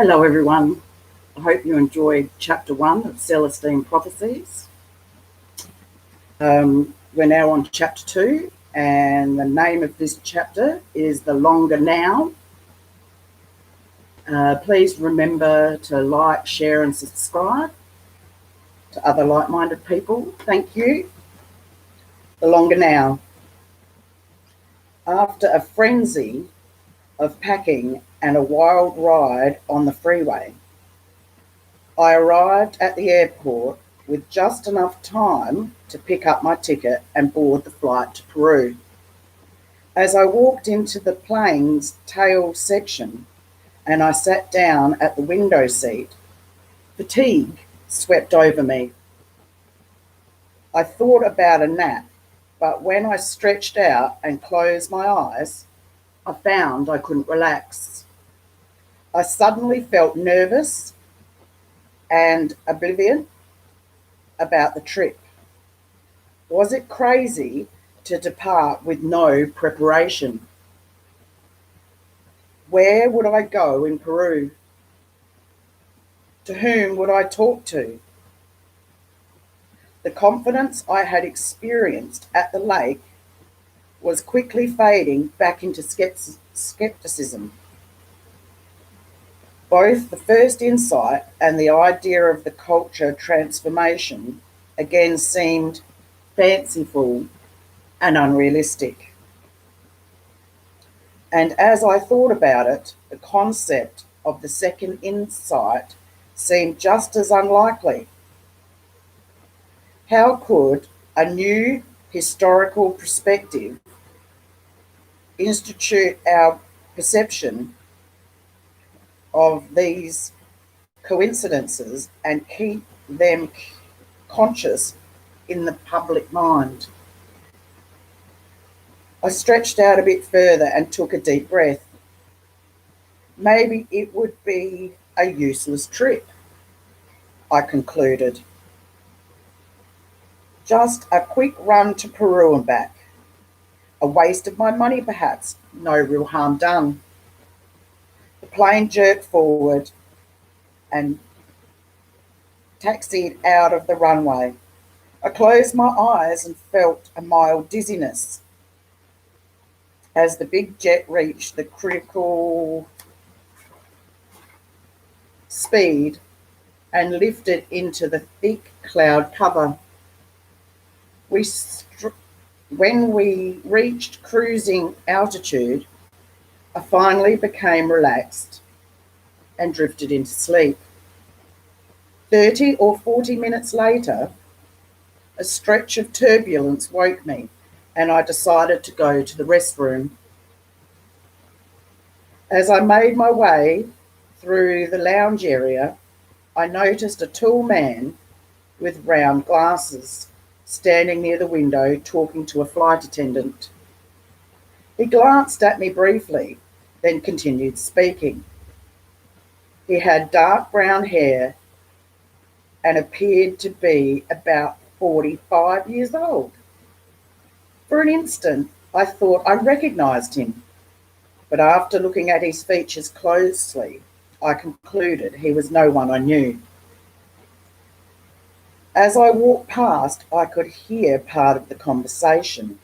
Hello, everyone. I hope you enjoyed chapter 1 of Celestine Prophecies. We're now on chapter 2, and the name of this chapter is The Longer Now. Please remember to like, share, and subscribe to other like-minded people. Thank you. The Longer Now. After a frenzy of packing and a wild ride on the freeway, I arrived at the airport with just enough time to pick up my ticket and board the flight to Peru. As I walked into the plane's tail section and I sat down at the window seat, fatigue swept over me. I thought about a nap, but when I stretched out and closed my eyes, I found I couldn't relax. I suddenly felt nervous and oblivious about the trip. Was it crazy to depart with no preparation? Where would I go in Peru? To whom would I talk to? The confidence I had experienced at the lake was quickly fading back into skepticism. Both the first insight and the idea of the culture transformation again seemed fanciful and unrealistic. And as I thought about it, the concept of the second insight seemed just as unlikely. How could a new historical perspective institute our perception of these coincidences and keep them conscious in the public mind? I stretched out a bit further and took a deep breath. Maybe it would be a useless trip, I concluded. Just a quick run to Peru and back. A waste of my money perhaps, no real harm done. The plane jerked forward and taxied out of the runway. I closed my eyes and felt a mild dizziness as the big jet reached the critical speed and lifted into the thick cloud cover. When we reached cruising altitude, I finally became relaxed and drifted into sleep. 30 or 40 minutes later, a stretch of turbulence woke me, and I decided to go to the restroom. As I made my way through the lounge area, I noticed a tall man with round glasses standing near the window talking to a flight attendant. He glanced at me briefly, then continued speaking. He had dark brown hair and appeared to be about 45 years old. For an instant, I thought I recognized him, but after looking at his features closely, I concluded he was no one I knew. As I walked past, I could hear part of the conversation.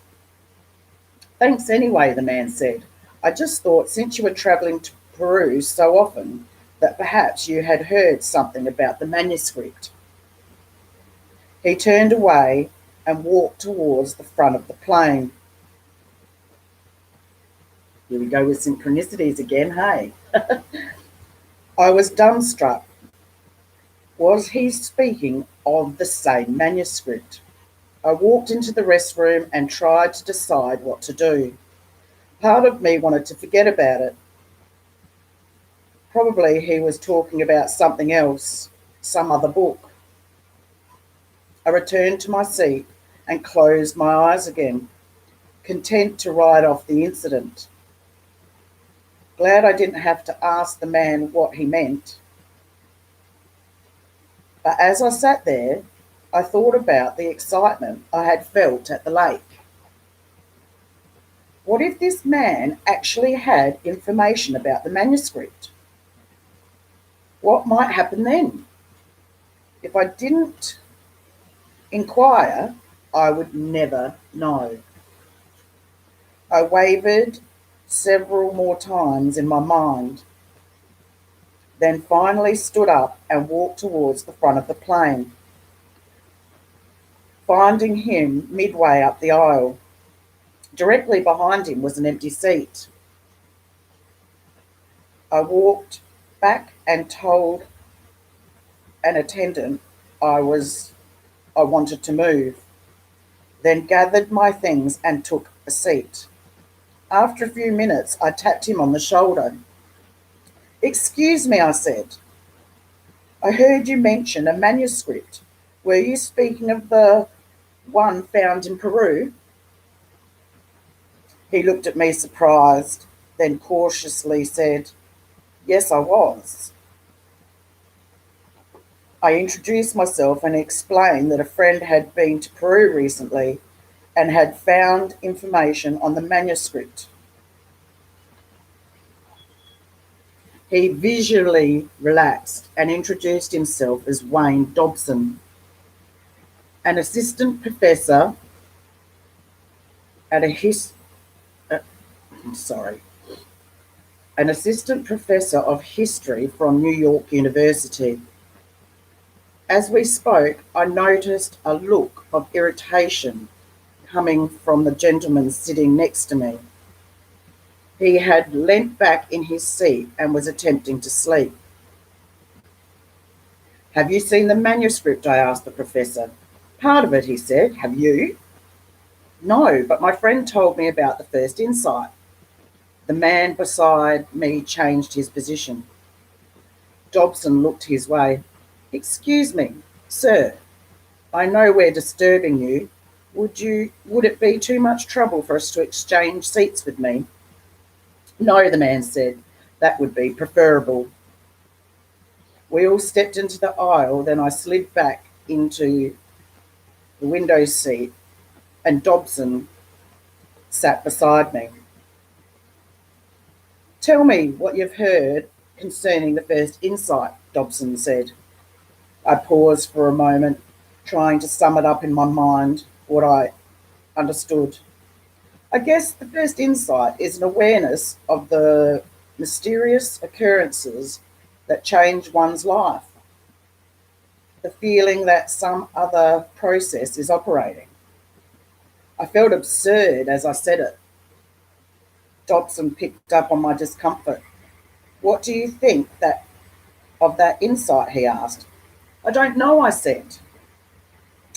"Thanks anyway," the man said. "I just thought since you were travelling to Peru so often that perhaps you had heard something about the manuscript." He turned away and walked towards the front of the plane. Here we go with synchronicities again, hey? I was dumbstruck. Was he speaking of the same manuscript? I walked into the restroom and tried to decide what to do. Part of me wanted to forget about it. Probably he was talking about something else, some other book. I returned to my seat and closed my eyes again, content to write off the incident. Glad I didn't have to ask the man what he meant. But as I sat there, I thought about the excitement I had felt at the lake. What if this man actually had information about the manuscript? What might happen then? If I didn't inquire, I would never know. I wavered several more times in my mind, then finally stood up and walked towards the front of the plane, finding him midway up the aisle. Directly behind him was an empty seat. I walked back and told an attendant I wanted to move, then gathered my things and took a seat. After a few minutes, I tapped him on the shoulder. "Excuse me," I said. "I heard you mention a manuscript. Were you speaking of the one found in Peru?" He looked at me surprised, then cautiously said, "Yes, I was." I introduced myself and explained that a friend had been to Peru recently and had found information on the manuscript. He visually relaxed and introduced himself as Wayne Dobson, an assistant professor at a his, sorry, an assistant professor of history from New York University. As we spoke, I noticed a look of irritation coming from the gentleman sitting next to me. He had leant back in his seat and was attempting to sleep. "Have you seen the manuscript?" I asked the professor. "Part of it," he said. "Have you?" "No, but my friend told me about the first insight." The man beside me changed his position. Dobson looked his way. "Excuse me, sir. I know we're disturbing you. Would it be too much trouble for us to exchange seats with me?" "No," the man said. "That would be preferable." We all stepped into the aisle, then I slid back into the window seat and Dobson sat beside me. "Tell me what you've heard concerning the first insight," Dobson said. I paused for a moment, trying to sum it up in my mind, what I understood. "I guess the first insight is an awareness of the mysterious occurrences that change one's life, the feeling that some other process is operating." I felt absurd as I said it. Dobson picked up on my discomfort. "What do you think of that insight?" he asked. "I don't know," I said.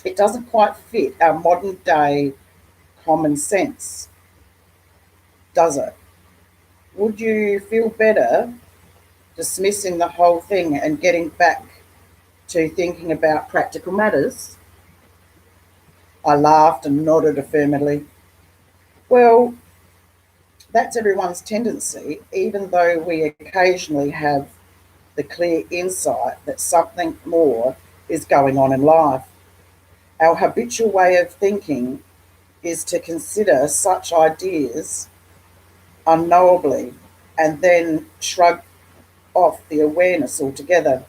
"It doesn't quite fit our modern day common sense, does it? Would you feel better dismissing the whole thing and getting back to thinking about practical matters?" I laughed and nodded affirmatively. "Well, that's everyone's tendency, even though we occasionally have the clear insight that something more is going on in life. Our habitual way of thinking is to consider such ideas unknowably and then shrug off the awareness altogether.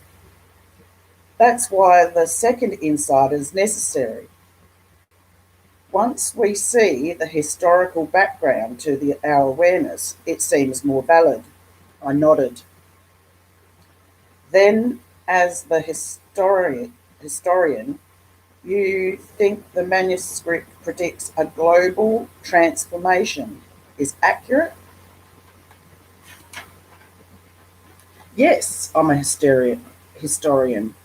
That's why the second insight is necessary. Once we see the historical background to our awareness, it seems more valid." I nodded. "Then, as the historian, you think the manuscript predicts a global transformation is accurate?" "Yes, I'm a historian.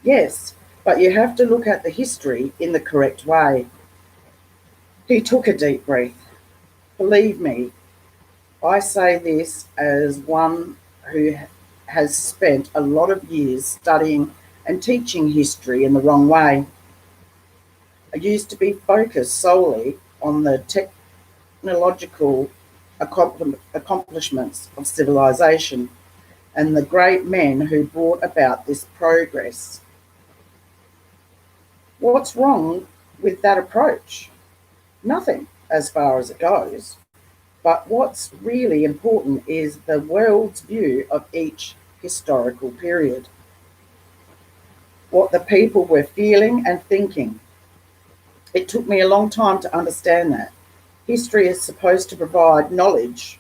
Yes, but you have to look at the history in the correct way." He took a deep breath. "Believe me, I say this as one who has spent a lot of years studying and teaching history in the wrong way. I used to be focused solely on the technological accomplishments of civilization and the great men who brought about this progress. What's wrong with that approach? Nothing, as far as it goes. But what's really important is the world's view of each historical period. What the people were feeling and thinking. It took me a long time to understand that. History is supposed to provide knowledge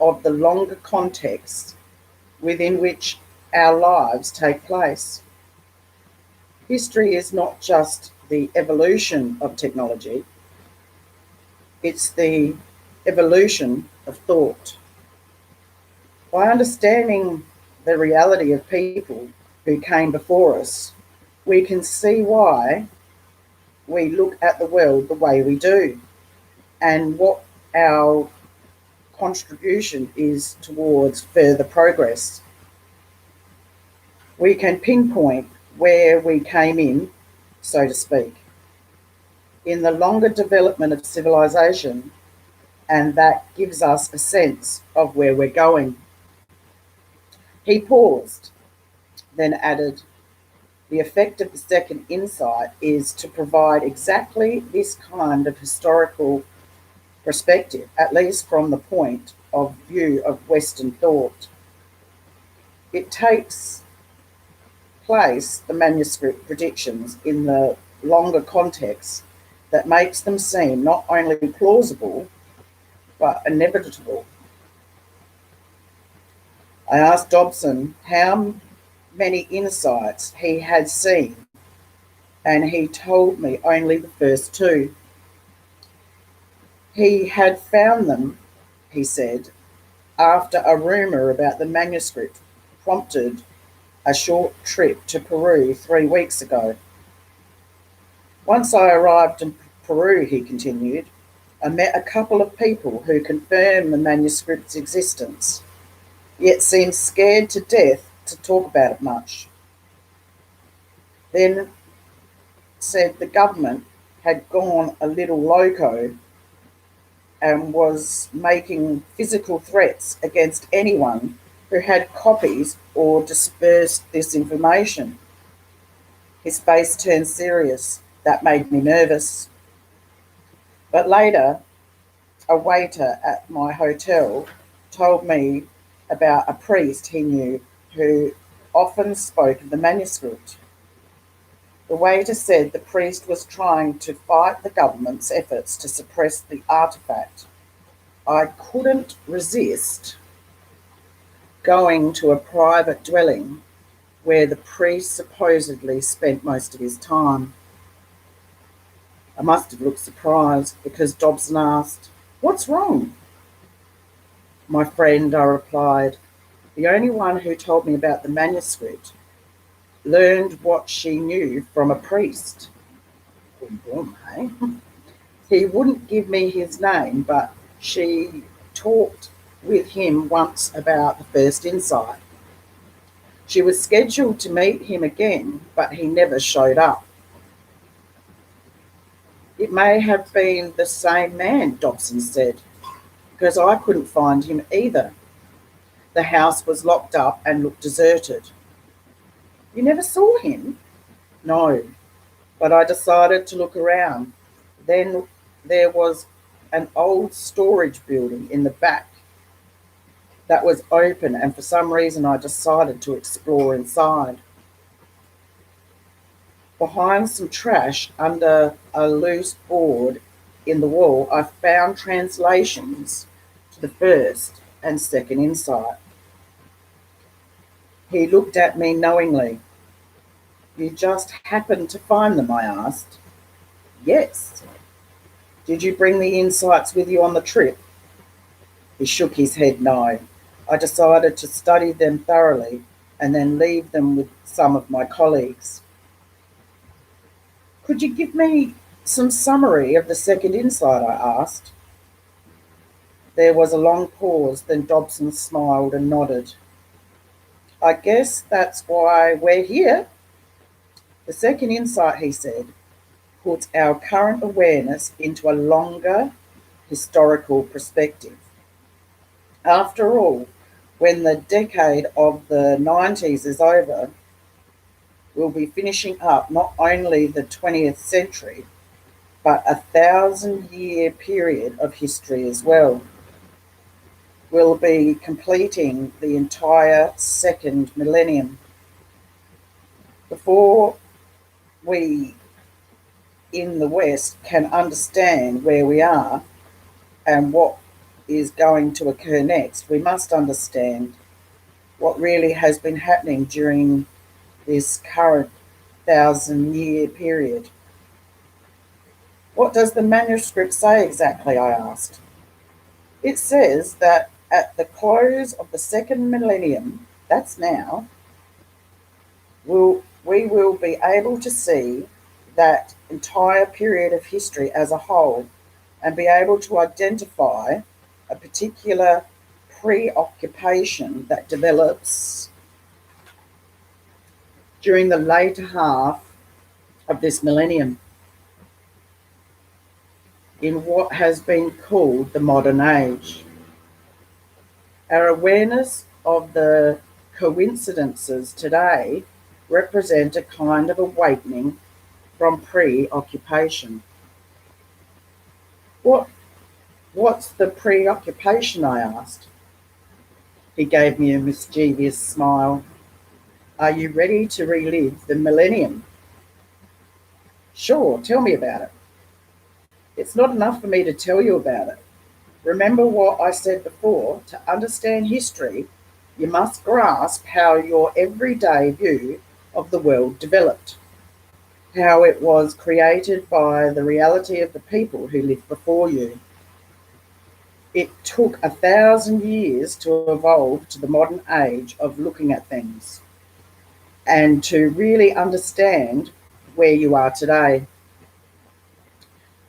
of the longer context within which our lives take place. History is not just the evolution of technology, it's the evolution of thought. By understanding the reality of people who came before us, we can see why we look at the world the way we do and what our contribution is towards further progress. We can pinpoint where we came in, so to speak, in the longer development of civilization, and that gives us a sense of where we're going. He paused, then added, the effect of the second insight is to provide exactly this kind of historical perspective, at least from the point of view of Western thought. It takes place the manuscript predictions in the longer context that makes them seem not only plausible but inevitable. I asked Dobson how many insights he had seen, and he told me only the first two. He had found them, he said, after a rumour about the manuscript prompted a short trip to Peru 3 weeks ago. Once I arrived in Peru, he continued, I met a couple of people who confirmed the manuscript's existence, yet seemed scared to death to talk about it much. Then said the government had gone a little loco and was making physical threats against anyone who had copies or dispersed this information. His face turned serious. That made me nervous. But later, a waiter at my hotel told me about a priest he knew who often spoke of the manuscript. The waiter said the priest was trying to fight the government's efforts to suppress the artifact. I couldn't resist going to a private dwelling where the priest supposedly spent most of his time. I must have looked surprised because Dobson asked, what's wrong? My friend, I replied, the only one who told me about the manuscript, learned what she knew from a priest. Boom, boom, hey? He wouldn't give me his name, but she talked with him once about the first insight. She was scheduled to meet him again, but he never showed up. It may have been the same man, Dobson said, because I couldn't find him either. The house was locked up and looked deserted. You never saw him? No, but I decided to look around. Then there was an old storage building in the back that was open, and for some reason I decided to explore inside. Behind some trash under a loose board in the wall, I found translations to the first and second insight. He looked at me knowingly. You just happened to find them, I asked. Yes. Did you bring the insights with you on the trip? He shook his head no. I decided to study them thoroughly and then leave them with some of my colleagues. Could you give me some summary of the second insight, I asked. There was a long pause, then Dobson smiled and nodded. I guess that's why we're here. The second insight, he said, puts our current awareness into a longer historical perspective. After all, when the decade of the 90s is over, we'll be finishing up not only the 20th century, but a 1,000-year period of history as well. will be completing the entire second millennium. Before we in the West can understand where we are and what is going to occur next, we must understand what really has been happening during this current 1,000-year period. What does the manuscript say exactly? I asked. It says that at the close of the second millennium, that's now, we will be able to see that entire period of history as a whole and be able to identify a particular preoccupation that develops during the later half of this millennium in what has been called the modern age. Our awareness of the coincidences today represent a kind of awakening from preoccupation. What's the preoccupation? I asked. He gave me a mischievous smile. Are you ready to relive the millennium? Sure, tell me about it. It's not enough for me to tell you about it. Remember what I said before, to understand history, you must grasp how your everyday view of the world developed, how it was created by the reality of the people who lived before you. It took 1,000 years to evolve to the modern age of looking at things and to really understand where you are today.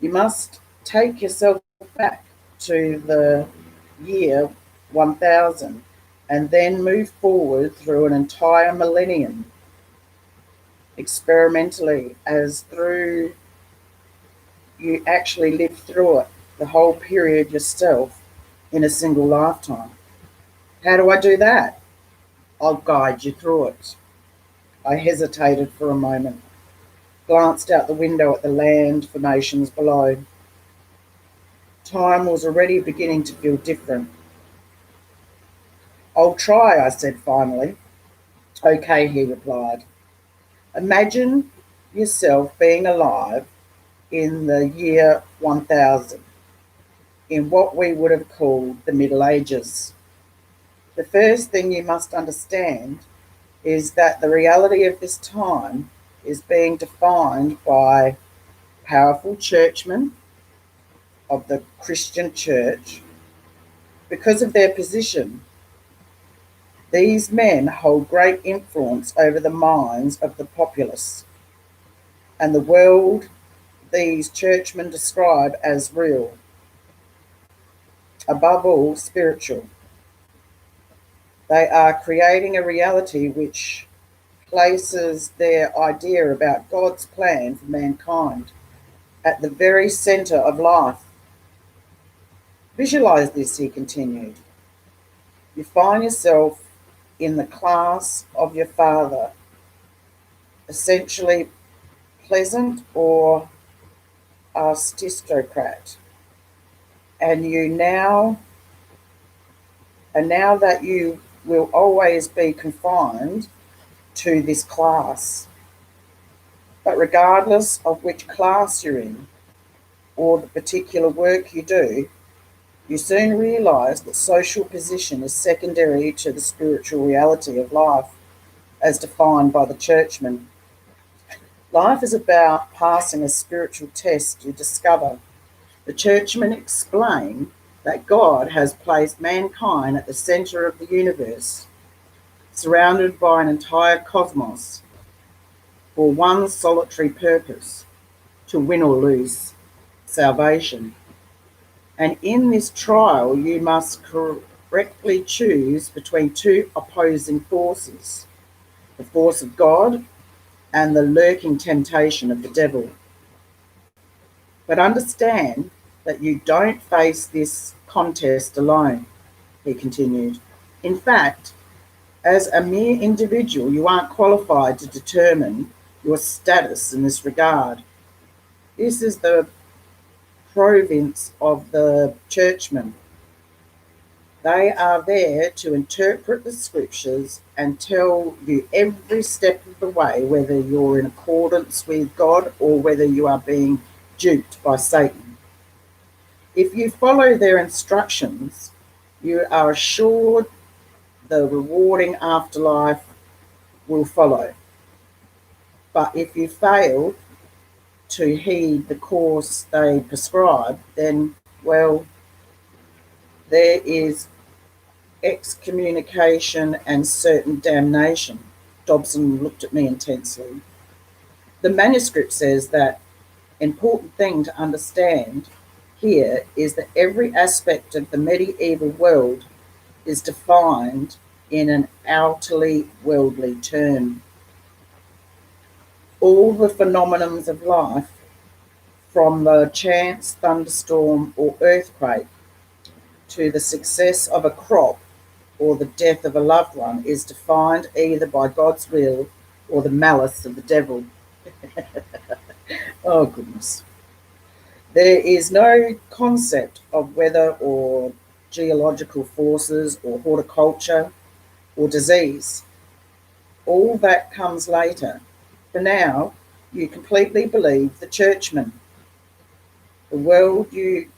You must take yourself back to the year 1000 and then move forward through an entire millennium experimentally as through you actually live through it, the whole period yourself in a single lifetime. How do I do that? I'll guide you through it. I hesitated for a moment, glanced out the window at the land formations below. Time was already beginning to feel different. I'll try, I said finally. Okay, he replied. Imagine yourself being alive in the year 1000, in what we would have called the Middle Ages. The first thing you must understand is that the reality of this time is being defined by powerful churchmen of the Christian church. Because of their position, these men hold great influence over the minds of the populace, and the world these churchmen describe as real, above all spiritual. They are creating a reality which places their idea about God's plan for mankind at the very center of life. Visualize this, he continued. You find yourself in the class of your father, essentially pleasant or aristocrat, and now that you will always be confined to this class. But regardless of which class you're in or the particular work you do, you soon realize that social position is secondary to the spiritual reality of life as defined by the churchman. Life is about passing a spiritual test to discover. The churchmen explain that God has placed mankind at the center of the universe, surrounded by an entire cosmos, for one solitary purpose, to win or lose salvation. And in this trial, you must correctly choose between two opposing forces, the force of God and the lurking temptation of the devil. But understand that you don't face this contest alone, he continued. In fact, as a mere individual, you aren't qualified to determine your status in this regard. This is the province of the churchman. They are there to interpret the scriptures and tell you every step of the way whether you're in accordance with God or whether you are being duped by Satan. If you follow their instructions, you are assured the rewarding afterlife will follow. But if you fail to heed the course they prescribe, then, well, there is excommunication and certain damnation. Dobson looked at me intensely. The manuscript says that important thing to understand here is that every aspect of the medieval world is defined in an utterly worldly term. All the phenomenons of life, from the chance thunderstorm or earthquake to the success of a crop or the death of a loved one, is defined either by God's will or the malice of the devil. Oh, goodness. There is no concept of weather or geological forces or horticulture or disease. All that comes later. For now, you completely believe the churchman. The world you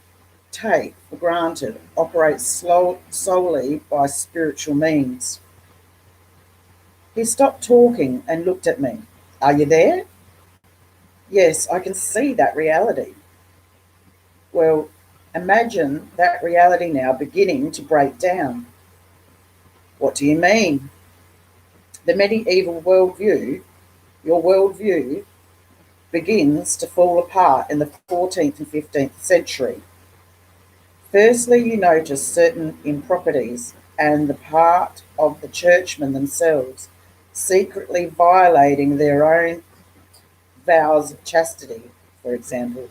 take for granted operates solely by spiritual means. He stopped talking and looked at me. Are you there? Yes, I can see that reality. Well, imagine that reality now beginning to break down. What do you mean? The medieval worldview, your worldview, begins to fall apart in the 14th and 15th century. Firstly, you notice certain improprieties and the part of the churchmen themselves secretly violating their own vows of chastity, for example,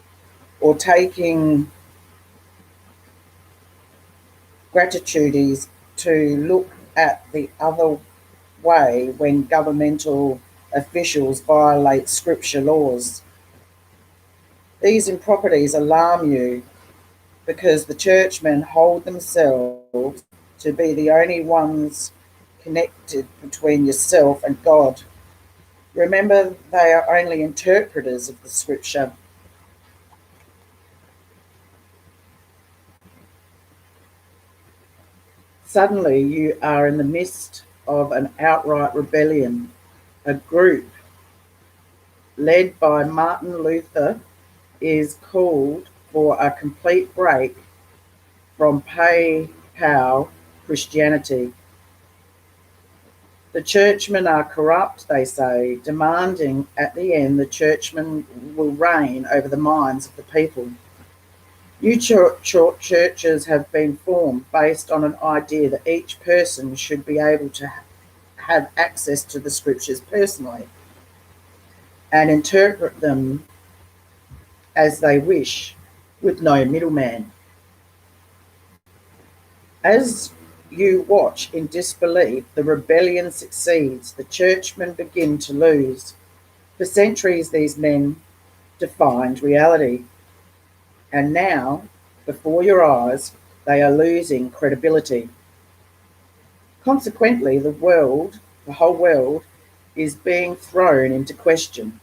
or taking gratuities to look at the other way when governmental officials violate scripture laws. These improprieties alarm you because the churchmen hold themselves to be the only ones connected between yourself and God. Remember, they are only interpreters of the scripture. Suddenly, you are in the midst of an outright rebellion. A group led by Martin Luther is called for a complete break from PayPal Christianity. The churchmen are corrupt, they say, demanding at the end the churchmen will reign over the minds of the people. New churches have been formed based on an idea that each person should be able to have access to the scriptures personally and interpret them as they wish, with no middleman. As you watch in disbelief, the rebellion succeeds, the churchmen begin to lose. For centuries, these men defined reality, and now, before your eyes, they are losing credibility. Consequently, the whole world, is being thrown into question.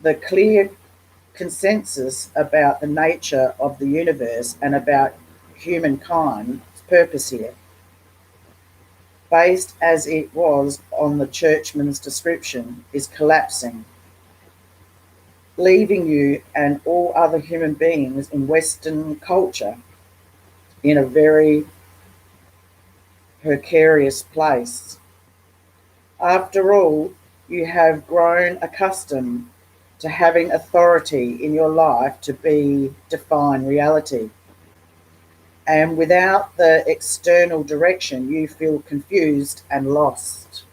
The clear consensus about the nature of the universe and about humankind's purpose here, based as it was on the churchman's description, is collapsing, leaving you and all other human beings in Western culture in a very precarious place. After all, you have grown accustomed to having authority in your life to be define reality. And without the external direction, you feel confused and lost.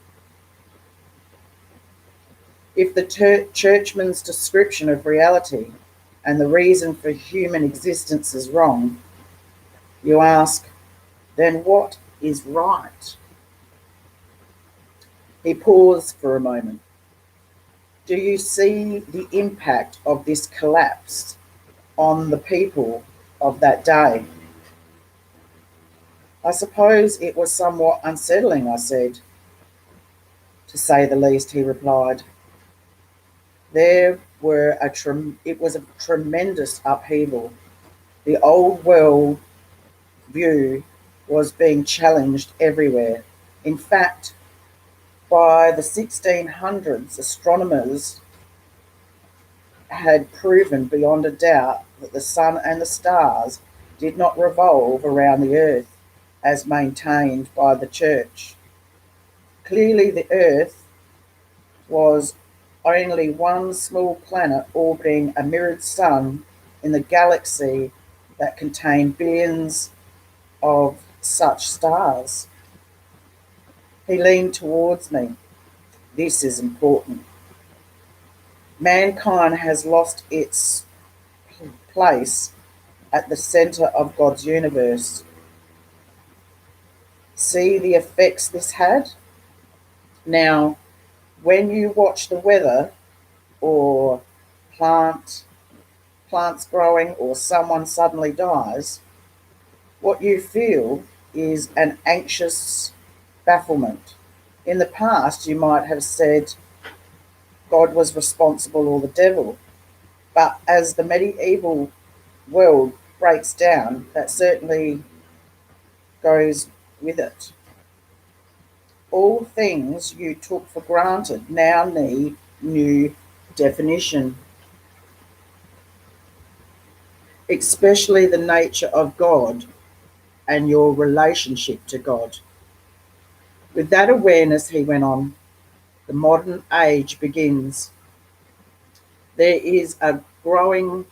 If the churchman's description of reality and the reason for human existence is wrong, you ask, then what is right? He paused for a moment. Do you see the impact of this collapse on the people of that day? I suppose it was somewhat unsettling, I said. To say the least, he replied. It was a tremendous upheaval. The old world view was being challenged everywhere. In fact, by the 1600s, astronomers had proven beyond a doubt that the sun and the stars did not revolve around the earth as maintained by the church. Clearly, the earth was only one small planet orbiting a mirrored sun in the galaxy that contained billions of such stars. He leaned towards me. This is important. Mankind has lost its place at the center of God's universe. See the effects this had? Now, when you watch the weather or plant plants growing or someone suddenly dies, what you feel is an anxious bafflement. In the past, you might have said God was responsible or the devil, but as the medieval world breaks down, that certainly goes with it. All things you took for granted now need new definition, especially the nature of God and your relationship to God. With that awareness, he went on, the modern age begins. There is a growing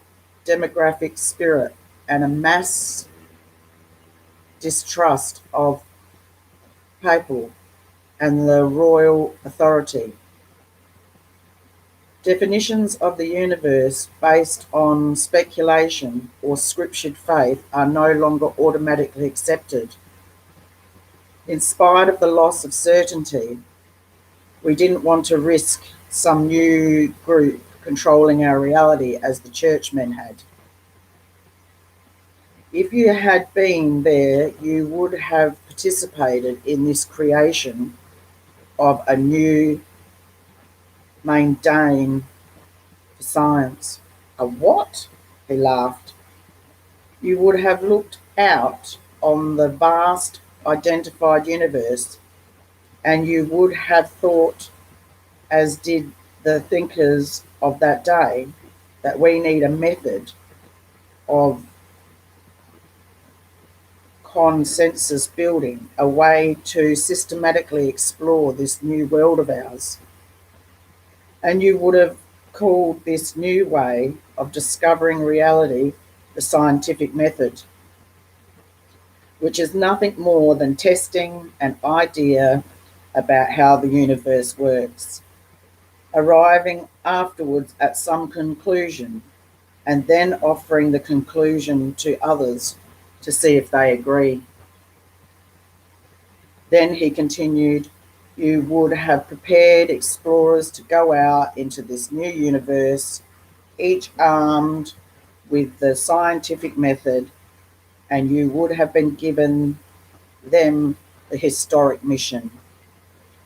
demographic spirit and a mass distrust of papal and the royal authority. Definitions of the universe based on speculation or scriptured faith are no longer automatically accepted. In spite of the loss of certainty, we didn't want to risk some new group controlling our reality as the churchmen had. If you had been there, you would have participated in this creation of a new mundane for science. A what? He laughed. You would have looked out on the vast identified universe and you would have thought, as did the thinkers of that day, that we need a method of consensus building, a way to systematically explore this new world of ours. And you would have called this new way of discovering reality the scientific method, which is nothing more than testing an idea about how the universe works, arriving afterwards at some conclusion, and then offering the conclusion to others to see if they agree. Then he continued, you would have prepared explorers to go out into this new universe, each armed with the scientific method, and you would have been given them the historic mission.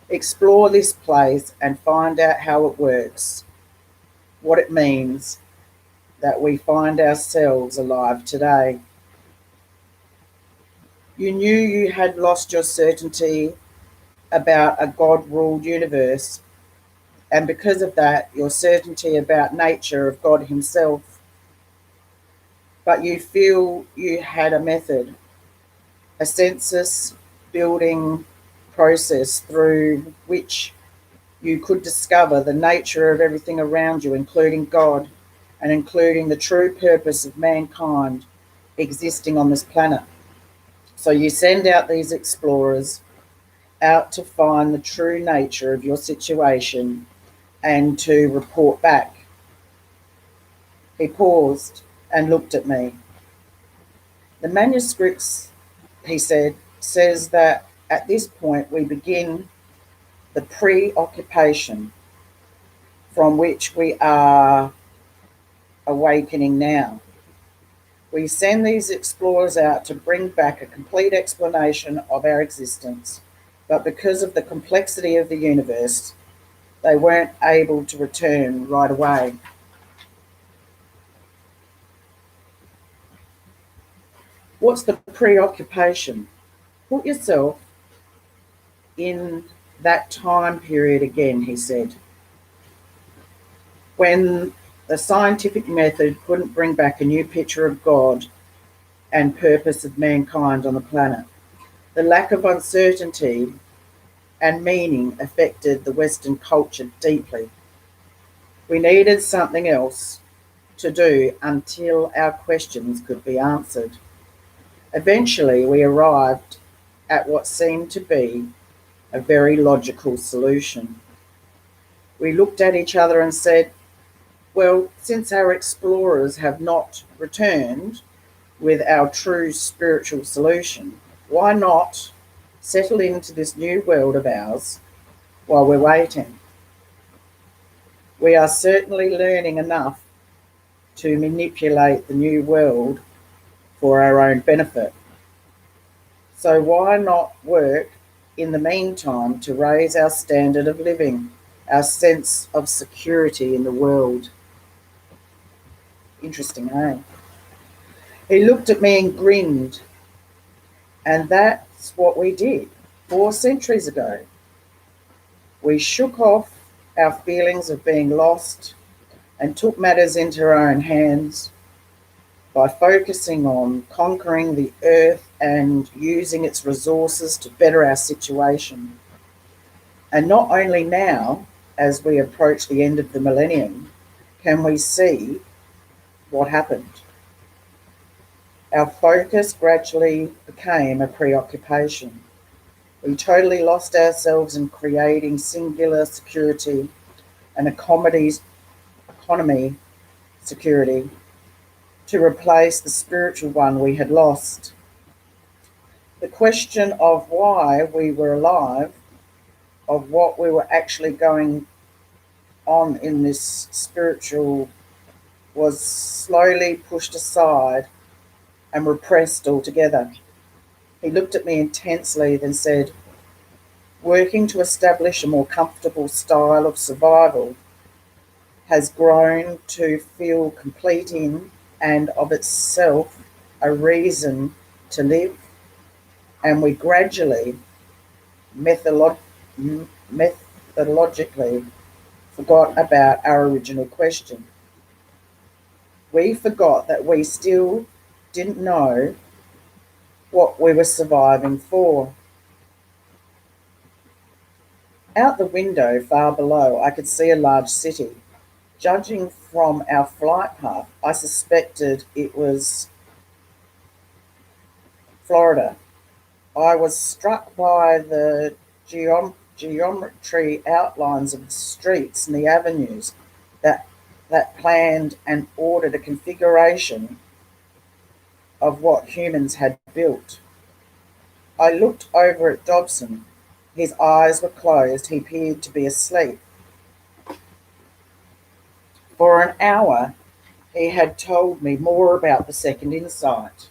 Explore this place and find out how it works, what it means that we find ourselves alive today. You knew you had lost your certainty about a God ruled universe, and because of that, your certainty about nature of God Himself. But you feel you had a method, a census building process through which you could discover the nature of everything around you, including God and including the true purpose of mankind existing on this planet. So you send out these explorers out to find the true nature of your situation and to report back. He paused and looked at me. The manuscripts, he said, says that at this point we begin the preoccupation from which we are awakening now. We send these explorers out to bring back a complete explanation of our existence, but because of the complexity of the universe, they weren't able to return right away. What's the preoccupation? Put yourself in that time period again, he said, when the scientific method couldn't bring back a new picture of God and purpose of mankind on the planet. The lack of uncertainty and meaning affected the Western culture deeply. We needed something else to do until our questions could be answered. Eventually, we arrived at what seemed to be a very logical solution. We looked at each other and said, well, since our explorers have not returned with our true spiritual solution, why not settle into this new world of ours while we're waiting? We are certainly learning enough to manipulate the new world for our own benefit. So why not work in the meantime to raise our standard of living, our sense of security in the world? Interesting, eh? He looked at me and grinned, and that's what we did 4 centuries ago. We shook off our feelings of being lost and took matters into our own hands by focusing on conquering the earth and using its resources to better our situation. And not only now, as we approach the end of the millennium, can we see what happened. Our focus gradually became a preoccupation. We totally lost ourselves in creating singular security and economy security to replace the spiritual one we had lost. The question of why we were alive, of what we were actually going on in this spiritual, was slowly pushed aside and repressed altogether. He looked at me intensely, then said, working to establish a more comfortable style of survival has grown to feel complete in and of itself a reason to live, and we gradually, methodologically, forgot about our original question. We forgot that we still didn't know what we were surviving for. Out the window far below, I could see a large city. Judging from our flight path, I suspected it was Florida. I was struck by the geometry outlines of the streets and the avenues that, that planned and ordered a configuration of what humans had built. I looked over at Dobson. His eyes were closed. He appeared to be asleep. For an hour, he had told me more about the second insight.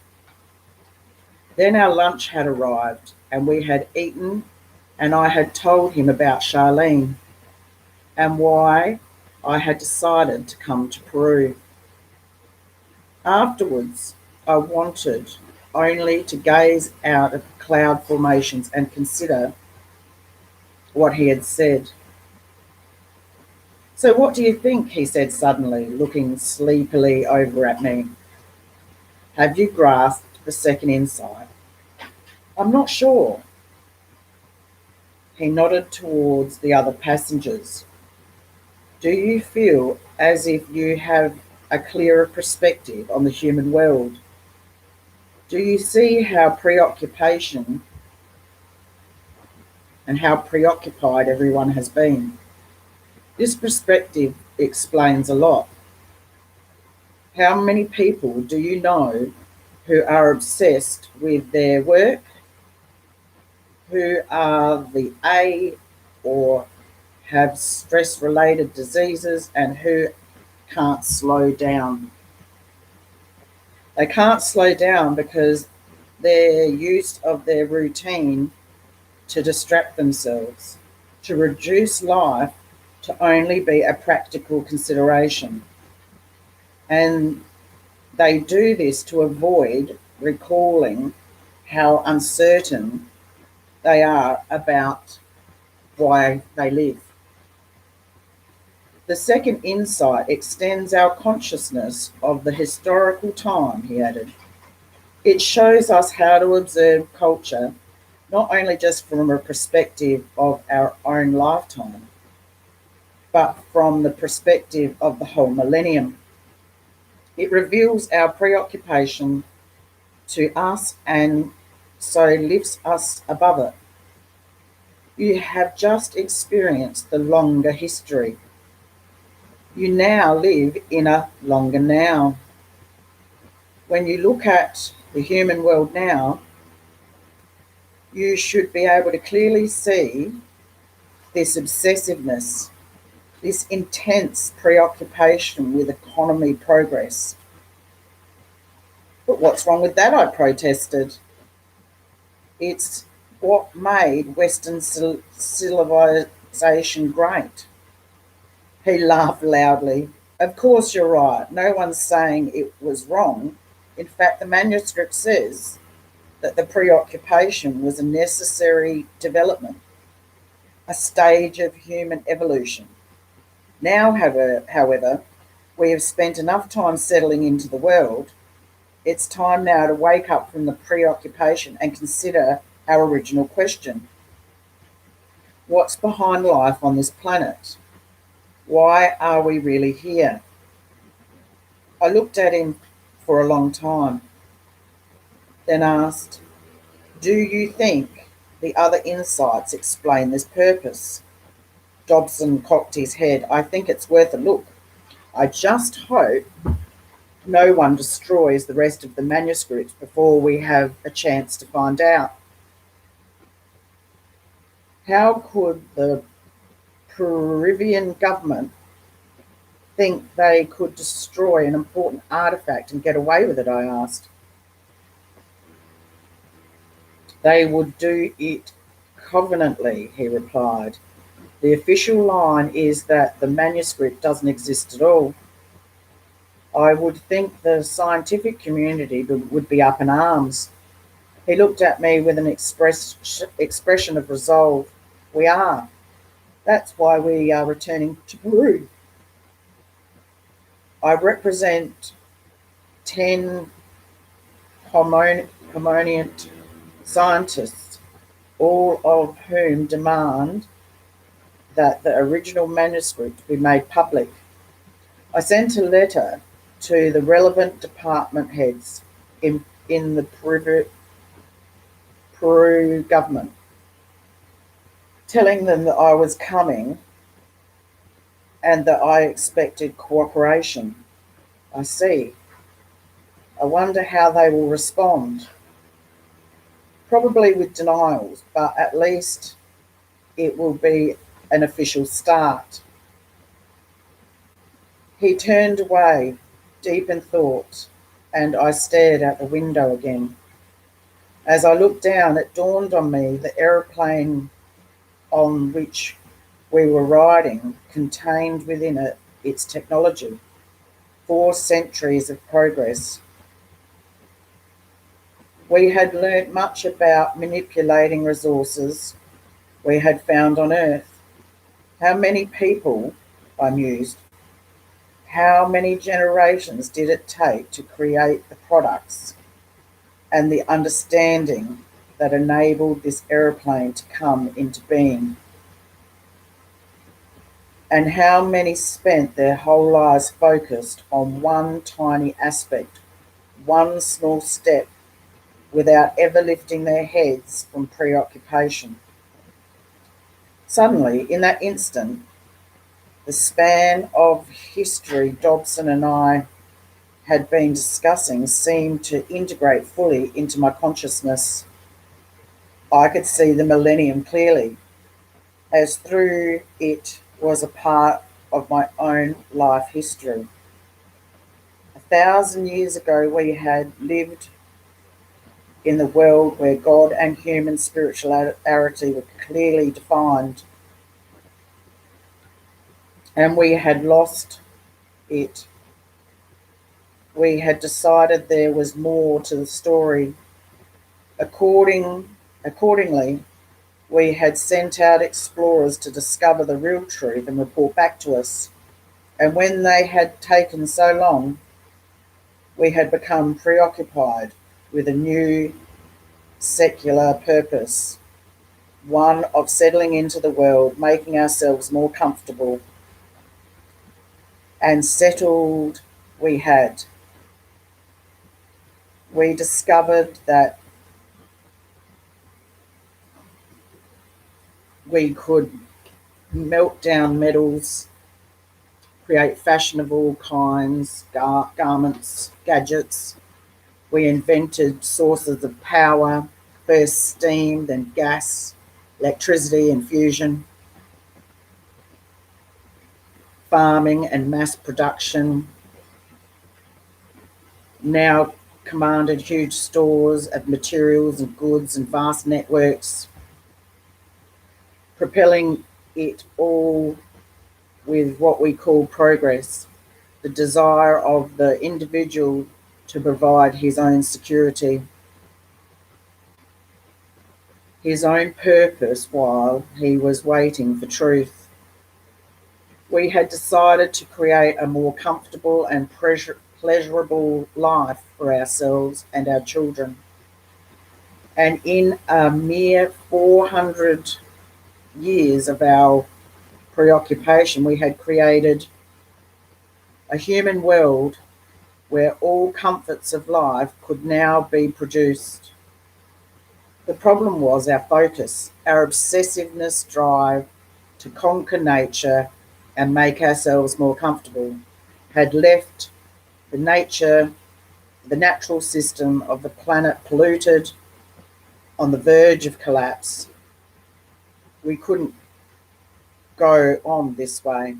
Then our lunch had arrived, and we had eaten, and I had told him about Charlene and why I had decided to come to Peru. Afterwards, I wanted only to gaze out at the cloud formations and consider what he had said. So what do you think? He said suddenly, looking sleepily over at me. Have you grasped the second insight? I'm not sure. He nodded towards the other passengers. Do you feel as if you have a clearer perspective on the human world? Do you see how preoccupation and how preoccupied everyone has been? This perspective explains a lot. How many people do you know who are obsessed with their work, who are the A or have stress-related diseases, and who can't slow down? They can't slow down because they're used of their routine to distract themselves, to reduce life to only be a practical consideration. And they do this to avoid recalling how uncertain they are about why they live. The second insight extends our consciousness of the historical time, he added. It shows us how to observe culture, not only just from a perspective of our own lifetime, but from the perspective of the whole millennium. It reveals our preoccupation to us and so lifts us above it. You have just experienced the longer history. You now live in a longer now. When you look at the human world now, you should be able to clearly see this obsessiveness, this intense preoccupation with economy progress. But what's wrong with that? I protested. It's what made Western civilization great. He laughed loudly. Of course, you're right. No one's saying it was wrong. In fact, the manuscript says that the preoccupation was a necessary development, a stage of human evolution. Now, however, we have spent enough time settling into the world. It's time now to wake up from the preoccupation and consider our original question. What's behind life on this planet? Why are we really here? I looked at him for a long time, then asked, do you think the other insights explain this purpose? Dobson cocked his head. I think it's worth a look. I just hope no one destroys the rest of the manuscript before we have a chance to find out. How could the Peruvian government think they could destroy an important artifact and get away with it? I asked. They would do it covenantly, he replied. The official line is that the manuscript doesn't exist at all. I would think the scientific community would be up in arms. He looked at me with an expression of resolve. We are. That's why we are returning to Peru. I represent 10 prominent scientists, all of whom demand that the original manuscript be made public. I sent a letter to the relevant department heads in the Peru government, telling them that I was coming and that I expected cooperation. I see. I wonder how they will respond. Probably with denials, but at least it will be an official start. He turned away, deep in thought, and I stared out the window again. As I looked down, it dawned on me the aeroplane on which we were riding contained within it its technology, 4 centuries of progress. We had learnt much about manipulating resources we had found on Earth. How many people, I mused, how many generations did it take to create the products and the understanding that enabled this aeroplane to come into being? And how many spent their whole lives focused on one tiny aspect, one small step, without ever lifting their heads from preoccupation? Suddenly, in that instant, the span of history Dobson and I had been discussing seemed to integrate fully into my consciousness. I could see the millennium clearly, as through it was a part of my own life history. 1,000 years ago, we had lived in the world where God and human spirituality were clearly defined, and we had lost it. We had decided there was more to the story. Accordingly, we had sent out explorers to discover the real truth and report back to us. And when they had taken so long, we had become preoccupied with a new secular purpose, one of settling into the world, making ourselves more comfortable. And settled we had. We discovered that we could melt down metals, create fashionable kinds, garments, gadgets. We invented sources of power, first steam, then gas, electricity and fusion, farming and mass production. Now commanded huge stores of materials and goods and vast networks, propelling it all with what we call progress, the desire of the individual to provide his own security, his own purpose while he was waiting for truth. We had decided to create a more comfortable and pleasurable life for ourselves and our children. And in a mere 400 years of our preoccupation, we had created a human world where all comforts of life could now be produced. The problem was our focus, our obsessiveness drive to conquer nature and make ourselves more comfortable had left the natural system of the planet polluted, on the verge of collapse. We couldn't go on this way.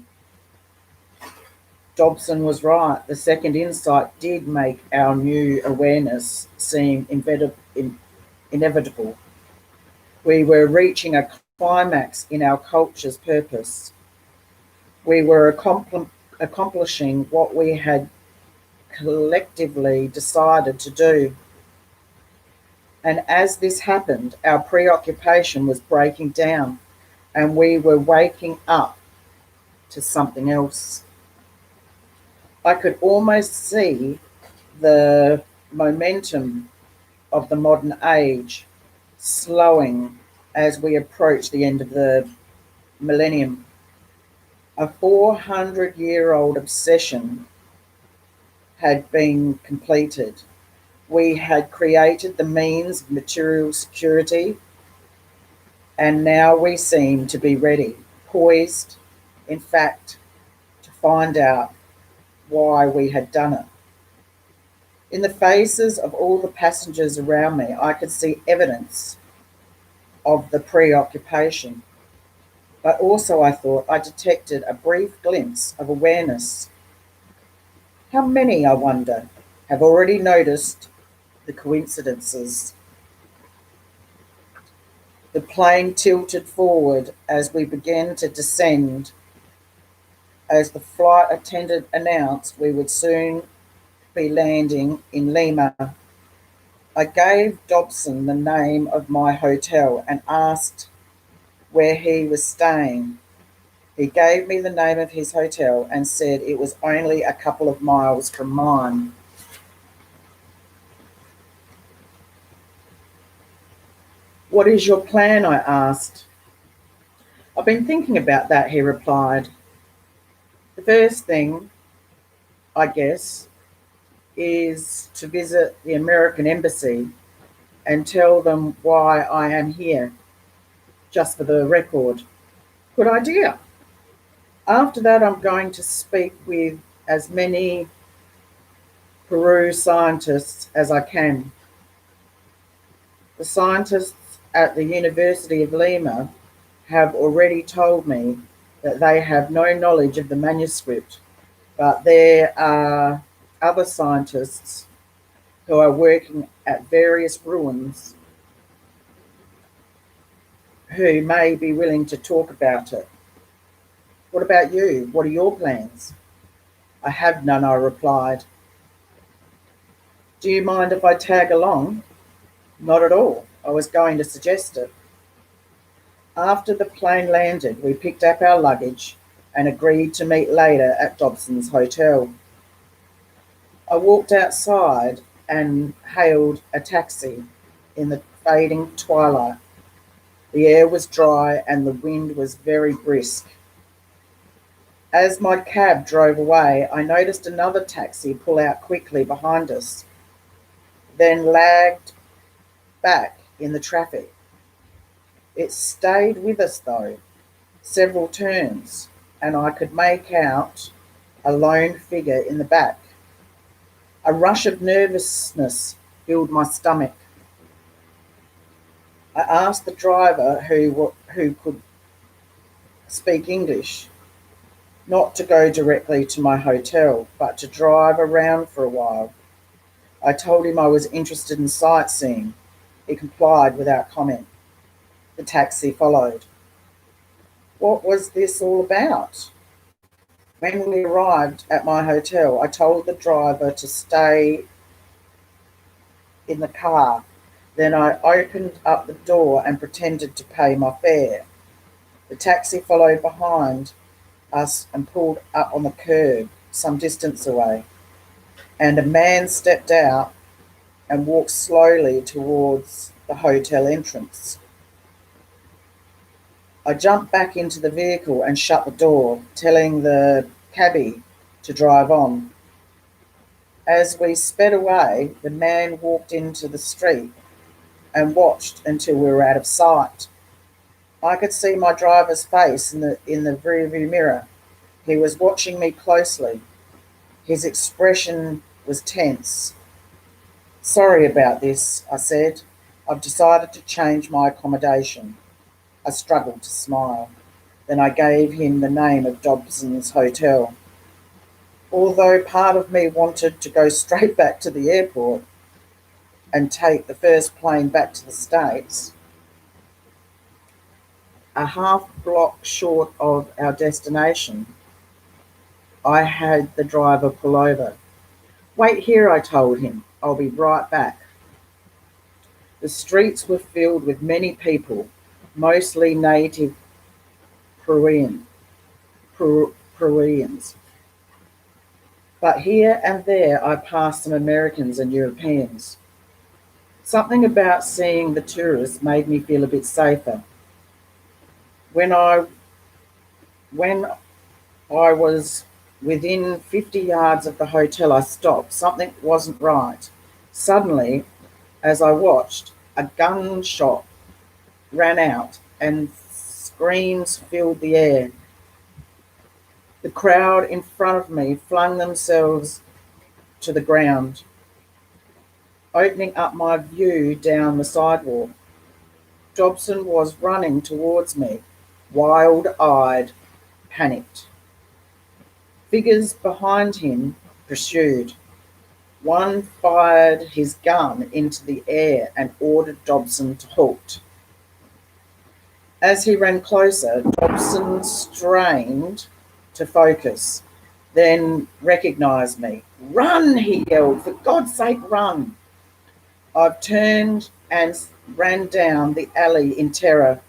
Dobson was right. The second insight did make our new awareness seem inevitable. We were reaching a climax in our culture's purpose. We were accomplishing what we had collectively decided to do. And as this happened, our preoccupation was breaking down and we were waking up to something else. I could almost see the momentum of the modern age slowing as we approach the end of the millennium. A 400-year-old obsession had been completed. We had created the means of material security, and now we seem to be ready, poised, in fact, to find out why we had done it. In the faces of all the passengers around me, I could see evidence of the preoccupation, but also I thought I detected a brief glimpse of awareness. How many, I wonder, have already noticed the coincidences? The plane tilted forward as we began to descend. As the flight attendant announced we would soon be landing in Lima, I gave Dobson the name of my hotel and asked where he was staying. He gave me the name of his hotel and said it was only a couple of miles from mine. "What is your plan?" I asked. "I've been thinking about that," he replied. "The first thing, I guess, is to visit the American embassy and tell them why I am here, just for the record." "Good idea. After that, I'm going to speak with as many Peru scientists as I can. The scientists at the University of Lima have already told me that they have no knowledge of the manuscript, but there are other scientists who are working at various ruins who may be willing to talk about it. What about you? What are your plans? I have none, I replied. Do you mind if I tag along? Not at all. I was going to suggest it. After the plane landed, we picked up our luggage and agreed to meet later at Dobson's hotel. I walked outside and hailed a taxi in the fading twilight. The air was dry and the wind was very brisk. As my cab drove away, I noticed another taxi pull out quickly behind us, then lagged back in the traffic. It stayed with us, though, several turns, and I could make out a lone figure in the back. A rush of nervousness filled my stomach. I asked the driver who could speak English not to go directly to my hotel, but to drive around for a while. I told him I was interested in sightseeing. He complied without comment. The taxi followed. What was this all about? When we arrived at my hotel, I told the driver to stay in the car. Then I opened up the door and pretended to pay my fare. The taxi followed behind us and pulled up on the curb some distance away, and a man stepped out and walked slowly towards the hotel entrance. I jumped back into the vehicle and shut the door, telling the cabbie to drive on. As we sped away, the man walked into the street and watched until we were out of sight. I could see my driver's face in the rearview mirror. He was watching me closely. His expression was tense. Sorry about this, I said. I've decided to change my accommodation. I struggled to smile. Then I gave him the name of Dobson's hotel. Although part of me wanted to go straight back to the airport and take the first plane back to the States, a half block short of our destination, I had the driver pull over. Wait here, I told him. I'll be right back. The streets were filled with many people, mostly native Peruvians. But here and there I passed some Americans and Europeans. Something about seeing the tourists made me feel a bit safer. When I was within 50 yards of the hotel, I stopped. Something wasn't right. Suddenly, as I watched, a gunshot ran out and screams filled the air. The crowd in front of me flung themselves to the ground, opening up my view down the sidewalk. Dobson was running towards me, wild-eyed, panicked. Figures behind him pursued. One fired his gun into the air and ordered Dobson to halt. As he ran closer, Dobson strained to focus, then recognized me. Run, he yelled, for God's sake, run. I turned and ran down the alley in terror.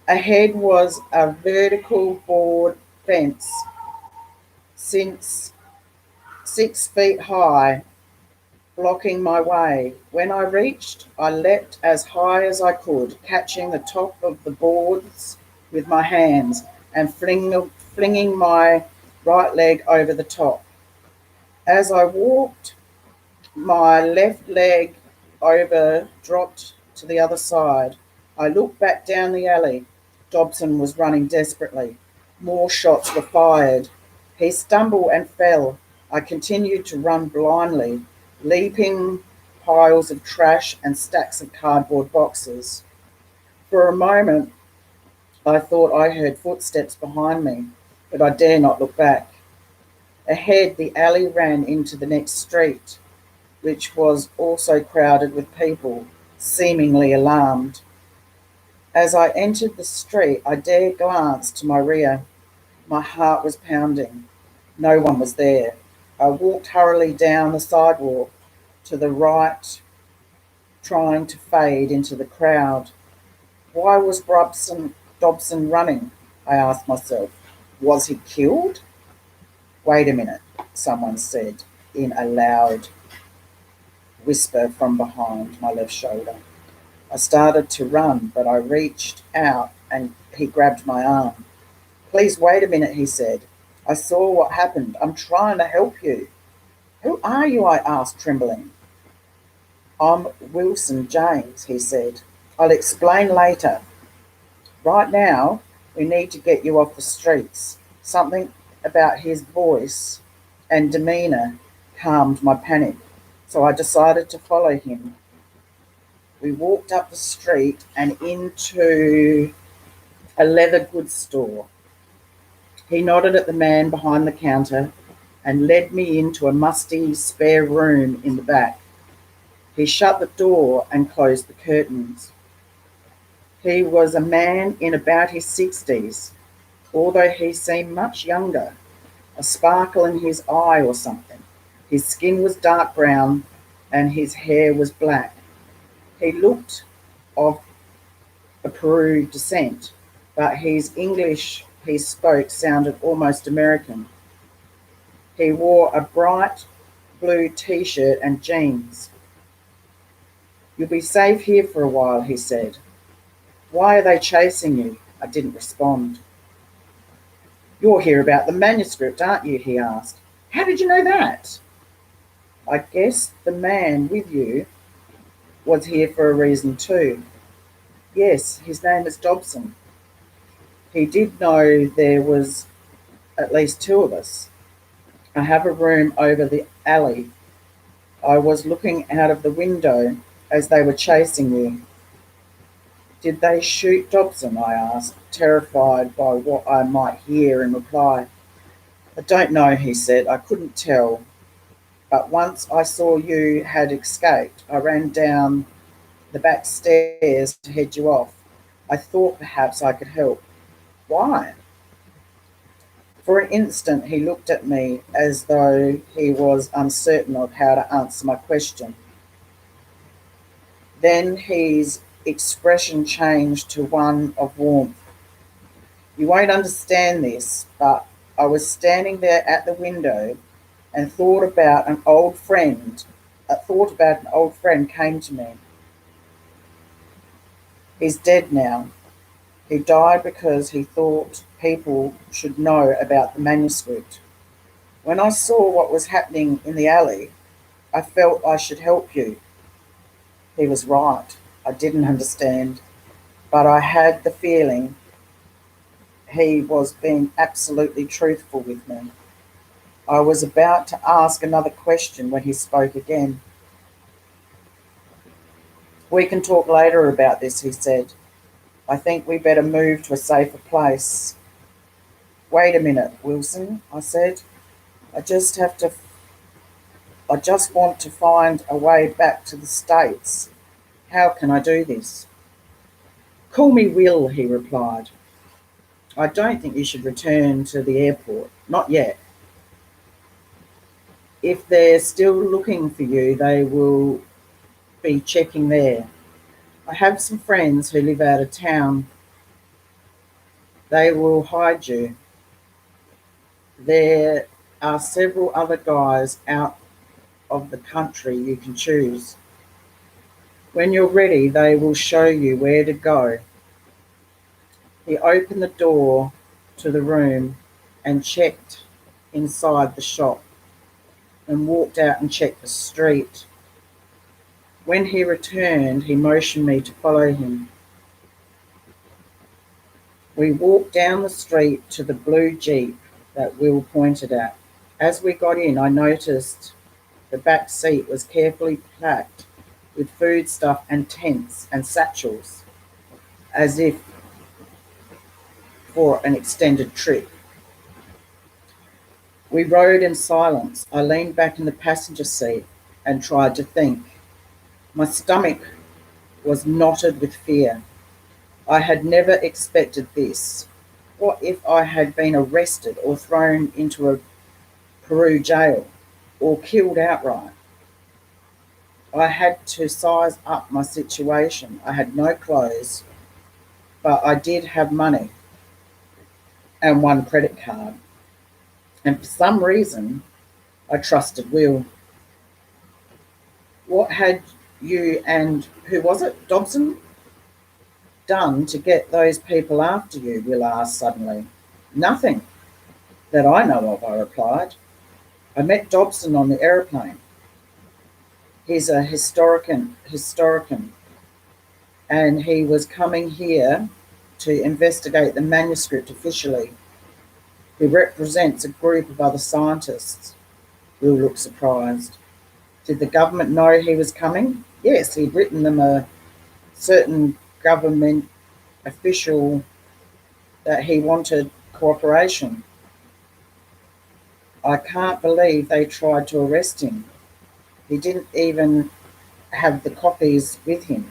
Ahead was a vertical board fence, 6 feet high, blocking my way. When I reached, I leapt as high as I could, catching the top of the boards with my hands and flinging my right leg over the top. As I walked, my left leg dropped to the other side. I looked back down the alley. Dobson was running desperately. More shots were fired. He stumbled and fell. I continued to run blindly, leaping piles of trash and stacks of cardboard boxes. For a moment, I thought I heard footsteps behind me, but I dare not look back. Ahead, the alley ran into the next street, which was also crowded with people, seemingly alarmed. As I entered the street, I dared glance to my rear. My heart was pounding. No one was there. I walked hurriedly down the sidewalk to the right, trying to fade into the crowd. Why was Dobson running? I asked myself. Was he killed? Wait a minute, someone said in a loud whisper from behind my left shoulder. I started to run, but I reached out and he grabbed my arm. Please wait a minute, he said. I saw what happened. I'm trying to help you. Who are you? I asked, trembling. I'm Wilson James, he said. I'll explain later. Right now, we need to get you off the streets. Something about his voice and demeanour calmed my panic, so I decided to follow him. We walked up the street and into a leather goods store. He nodded at the man behind the counter and led me into a musty spare room in the back. He shut the door and closed the curtains. He was a man in about his 60s, although he seemed much younger, a sparkle in his eye or something. His skin was dark brown and his hair was black. He looked of a Peru descent, but his English he spoke sounded almost American. He wore a bright blue t-shirt and jeans. You'll be safe here for a while, he said. Why are they chasing you? I didn't respond. You're here about the manuscript, aren't you? He asked. How did you know that? I guess the man with you was here for a reason too. Yes, his name is Dobson. He did know there was at least two of us. I have a room over the alley. I was looking out of the window as they were chasing you. Did they shoot Dobson? I asked, terrified by what I might hear in reply. I don't know, he said. I couldn't tell. But once I saw you had escaped, I ran down the back stairs to head you off. I thought perhaps I could help. Why? For an instant he looked at me as though he was uncertain of how to answer my question. Then his expression changed to one of warmth. You won't understand this, but I was standing there at the window and thought about an old friend came to me. He's dead now. He died because he thought people should know about the manuscript. When I saw what was happening in the alley, I felt I should help you. He was right. I didn't understand, but I had the feeling he was being absolutely truthful with me. I was about to ask another question when he spoke again. We can talk later about this, he said. I think we better move to a safer place. Wait a minute, Wilson, I said. I just have to I just want to find a way back to the States. How can I do this? Call me Will, he replied. I don't think you should return to the airport. Not yet. If they're still looking for you, they will be checking there. I have some friends who live out of town. They will hide you. There are several other guys out of the country you can choose. When you're ready, they will show you where to go. He opened the door to the room and checked inside the shop and walked out and checked the street. When he returned, he motioned me to follow him. We walked down the street to the blue Jeep that Will pointed at. As we got in, I noticed the back seat was carefully packed with foodstuff and tents and satchels, as if for an extended trip. We rode in silence. I leaned back in the passenger seat and tried to think. My stomach was knotted with fear. I had never expected this. What if I had been arrested or thrown into a Peru jail or killed outright? I had to size up my situation. I had no clothes, but I did have money and one credit card. And for some reason, I trusted Will. What had you and who was it, Dobson, done to get those people after you? Will asked suddenly. Nothing that I know of, I replied. I met Dobson on the aeroplane. He's a historian, and he was coming here to investigate the manuscript officially. He represents a group of other scientists. Will looked surprised. Did the government know he was coming? Yes, he'd written them a certain government official that he wanted cooperation. I can't believe they tried to arrest him. He didn't even have the copies with him.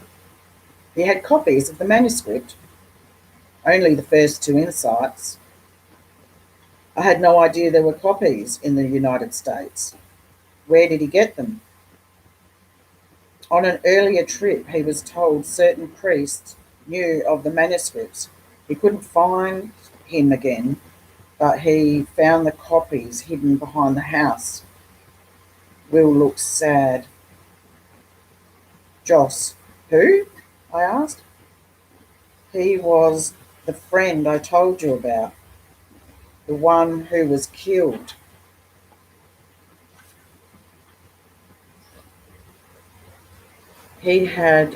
He had copies of the manuscript, only the first two insights. I had no idea there were copies in the United States. Where did he get them? On an earlier trip, he was told certain priests knew of the manuscripts. He couldn't find him again, but he found the copies hidden behind the house. Will looked sad. Joss. Who? I asked. He was the friend I told you about, the one who was killed. He had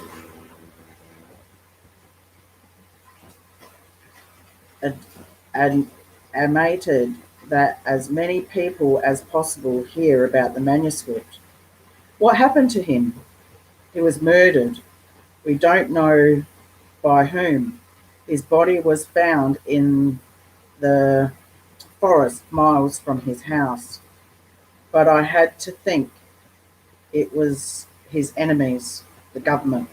animated that as many people as possible hear about the manuscript. What happened to him? He was murdered. We don't know by whom. His body was found in the forest miles from his house. But I had to think it was his enemies, the government.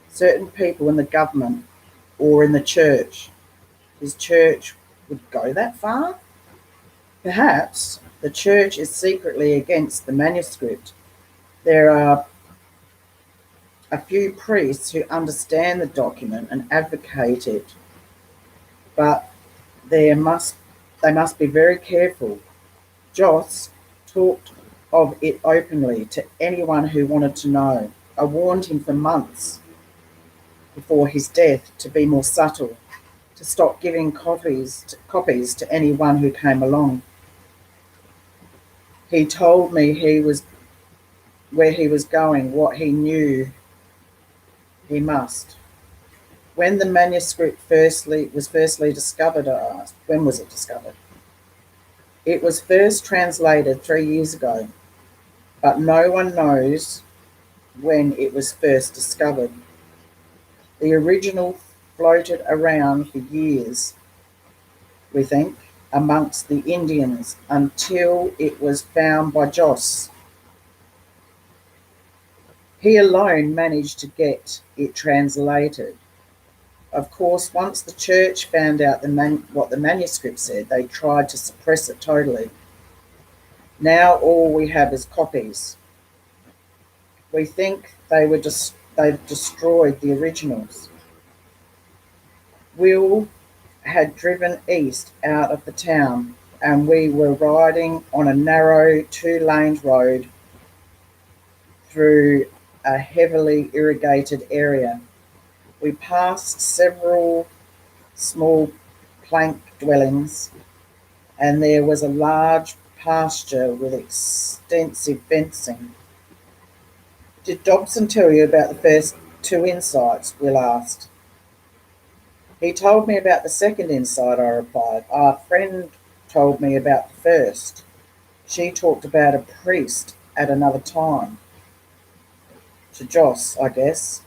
Certain people in the government or in the church. His church would go that far? Perhaps the church is secretly against the manuscript. There are a few priests who understand the document and advocate it, but they must be very careful. Joss talked of it openly to anyone who wanted to know. I warned him for months before his death to be more subtle, to stop giving copies to anyone who came along. He told me where he was going, what he knew he must. When the manuscript was firstly discovered, I asked. When was it discovered? It was first translated 3 years ago, but no one knows when it was first discovered. The original floated around for years, we think, amongst the Indians until it was found by Joss. He alone managed to get it translated. Of course, once the church found out what the manuscript said, they tried to suppress it totally. Now all we have is copies. We think they've destroyed the originals. Will had driven east out of the town, and we were riding on a narrow 2-lane road through a heavily irrigated area. We passed several small plank dwellings, and there was a large pasture with extensive fencing. Did Dobson tell you about the first two insights? Will asked. He told me about the second insight, I replied. Our friend told me about the first. She talked about a priest at another time. To Joss, I guess.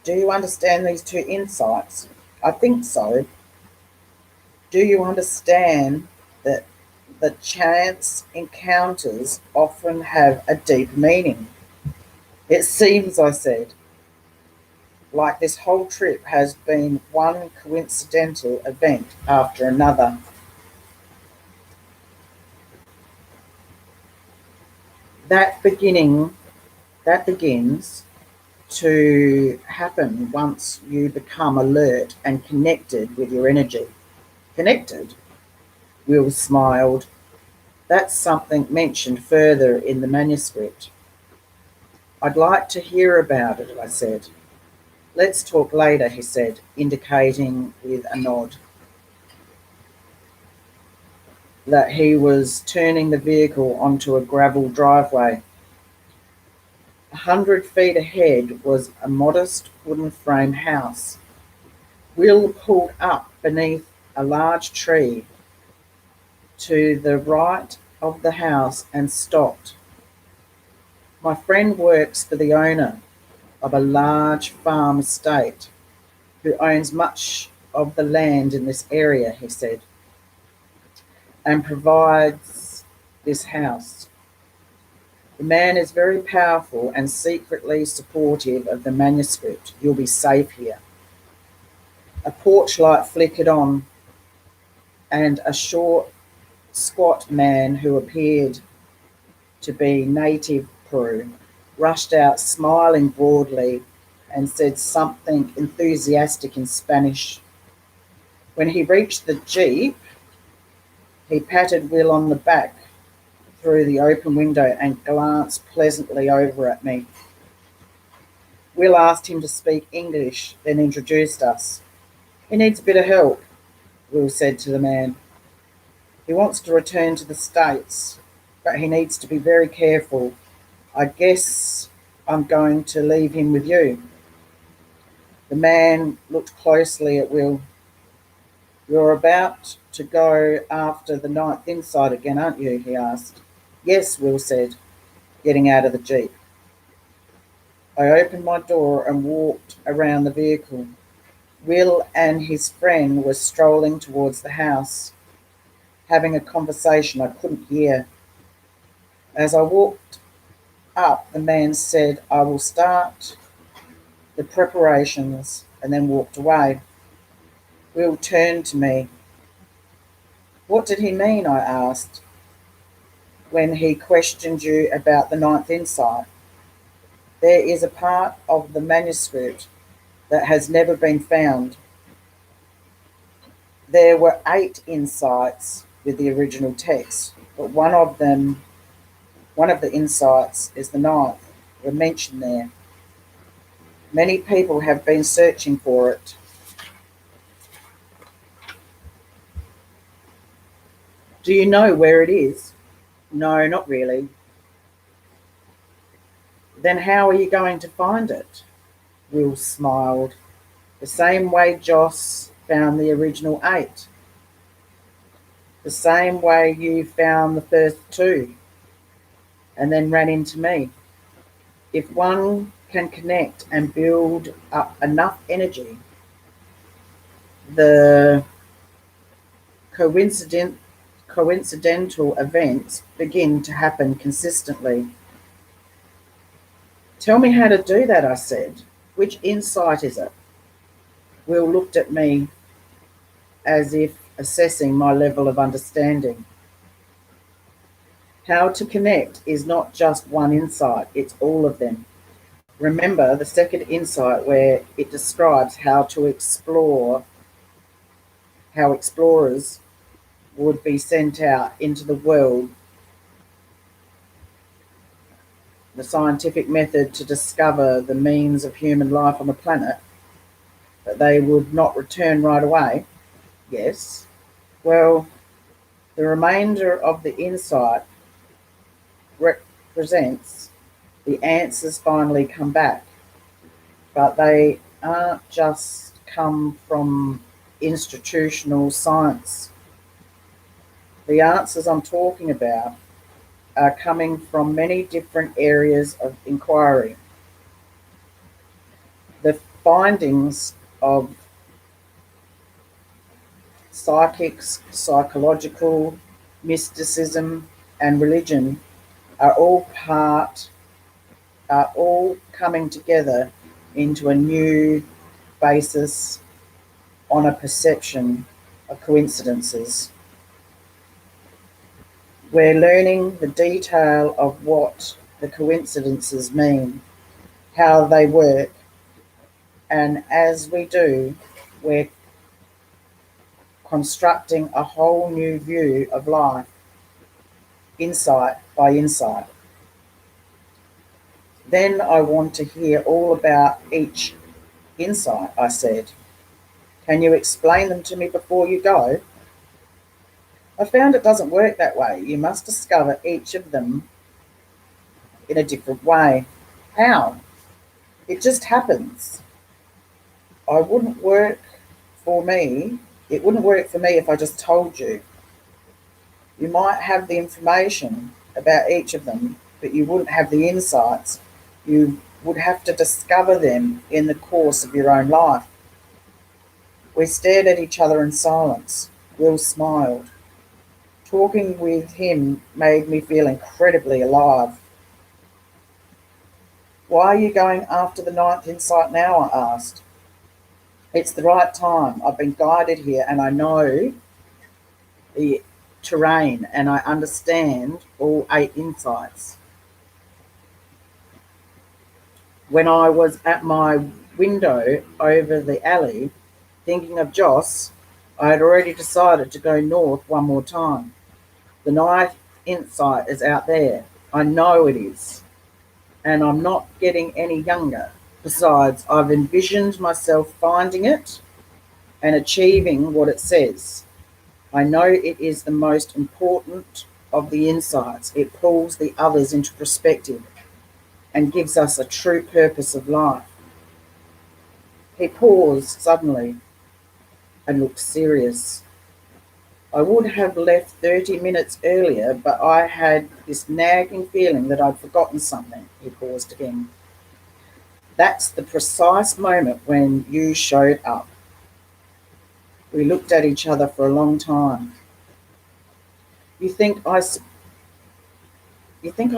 Do you understand these two insights? I think so. Do you understand that that chance encounters often have a deep meaning. It seems, I said, like this whole trip has been one coincidental event after another. That beginning that begins to happen once you become alert and connected with your energy. Connected? Will smiled. That's something mentioned further in the manuscript. I'd like to hear about it, I said. Let's talk later, he said, indicating with a nod that he was turning the vehicle onto a gravel driveway. 100 feet ahead was a modest wooden frame house. Will pulled up beneath a large tree to the right of the house and stopped. My friend works for the owner of a large farm estate who owns much of the land in this area, he said, and provides this house. The man is very powerful and secretly supportive of the manuscript. You'll be safe here. A porch light flickered on, and a short, squat man who appeared to be native Peru rushed out, smiling broadly, and said something enthusiastic in Spanish. When he reached the jeep, he patted Will on the back through the open window and glanced pleasantly over at me. Will asked him to speak English, then introduced us. He needs a bit of help, Will said to the man. He wants to return to the States, but he needs to be very careful. I guess I'm going to leave him with you. The man looked closely at Will. You're about to go after the ninth insight again, aren't you? He asked. Yes, Will said, getting out of the jeep. I opened my door and walked around the vehicle. Will and his friend were strolling towards the house, having a conversation I couldn't hear. As I walked up, the man said, I will start the preparations, and then walked away. Will turned to me. What did he mean, I asked, when he questioned you about the ninth insight? There is a part of the manuscript that has never been found. There were 8 insights with the original text, but one of the insights is the ninth. We're mentioned there. Many people have been searching for it. Do you know where it is? No, not really. Then how are you going to find it? Will smiled. The same way Joss found the original 8. The same way you found the first 2 and then ran into me. If one can connect and build up enough energy, the coincidental events begin to happen consistently. Tell me how to do that, I said. Which insight is it? Will looked at me as if assessing my level of understanding. How to connect is not just one insight, it's all of them. Remember the second insight where it describes how explorers would be sent out into the world, the scientific method to discover the means of human life on the planet, but they would not return right away. Yes. Well, the remainder of the insight represents the answers finally come back, but they aren't just come from institutional science. The answers I'm talking about are coming from many different areas of inquiry. The findings of psychics, psychological, mysticism, and religion are all coming together into a new basis on a perception of coincidences. We're learning the detail of what the coincidences mean, how they work, and as we do, we're constructing a whole new view of life, insight by insight. Then I want to hear all about each insight, I said. Can you explain them to me before you go? I found it doesn't work that way. You must discover each of them in a different way. How? It just happens. I wouldn't work for me. It wouldn't work for me if I just told you. You might have the information about each of them, but you wouldn't have the insights. You would have to discover them in the course of your own life. We stared at each other in silence. Will smiled. Talking with him made me feel incredibly alive. Why are you going after the ninth insight now? I asked. It's the right time. I've been guided here and I know the terrain and I understand all 8 insights. When I was at my window over the alley thinking of Joss, I had already decided to go north one more time. The ninth insight is out there. I know it is. And I'm not getting any younger. Besides, I've envisioned myself finding it and achieving what it says. I know it is the most important of the insights. It pulls the others into perspective and gives us a true purpose of life. He paused suddenly and looked serious. I would have left 30 minutes earlier, but I had this nagging feeling that I'd forgotten something. He paused again. That's the precise moment when you showed up. We looked at each other for a long time. You think I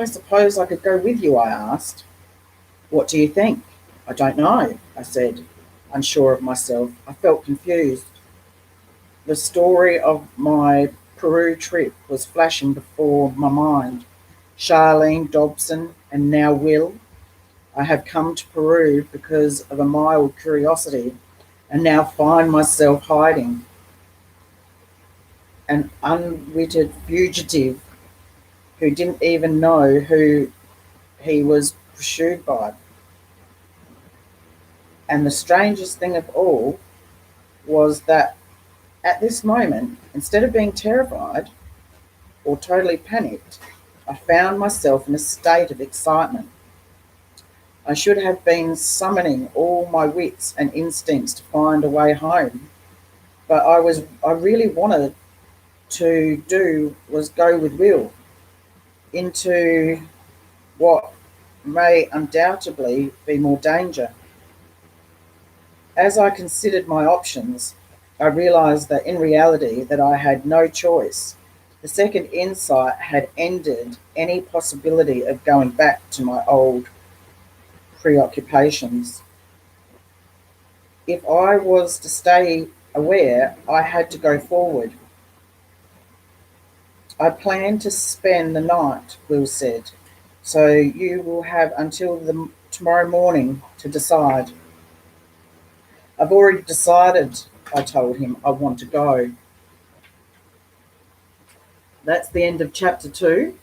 suppose I could go with you? I asked. What do you think? I don't know, I said, unsure of myself. I felt confused. The story of my Peru trip was flashing before my mind. Charlene, Dobson, and now Will. I have come to Peru because of a mild curiosity and now find myself hiding. An unwitted fugitive who didn't even know who he was pursued by. And the strangest thing of all was that at this moment, instead of being terrified or totally panicked, I found myself in a state of excitement. I should have been summoning all my wits and instincts to find a way home, but I really wanted to do was go with Will into what may undoubtedly be more danger. As I considered my options, I realized that in reality that I had no choice. The second insight had ended any possibility of going back to my old preoccupations. If I was to stay aware, I had to go forward. I plan to spend the night, Will said, so you will have until tomorrow morning to decide. I've already decided, I told him, I want to go. That's the end of chapter 2.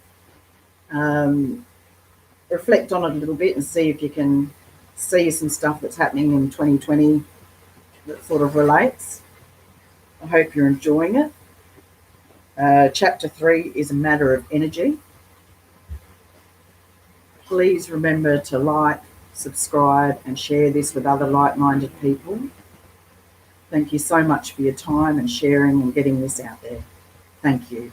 Reflect on it a little bit and see if you can see some stuff that's happening in 2020 that sort of relates. I hope you're enjoying it. Chapter 3 is a matter of energy. Please remember to like, subscribe, and share this with other like-minded people. Thank you so much for your time and sharing and getting this out there. Thank you.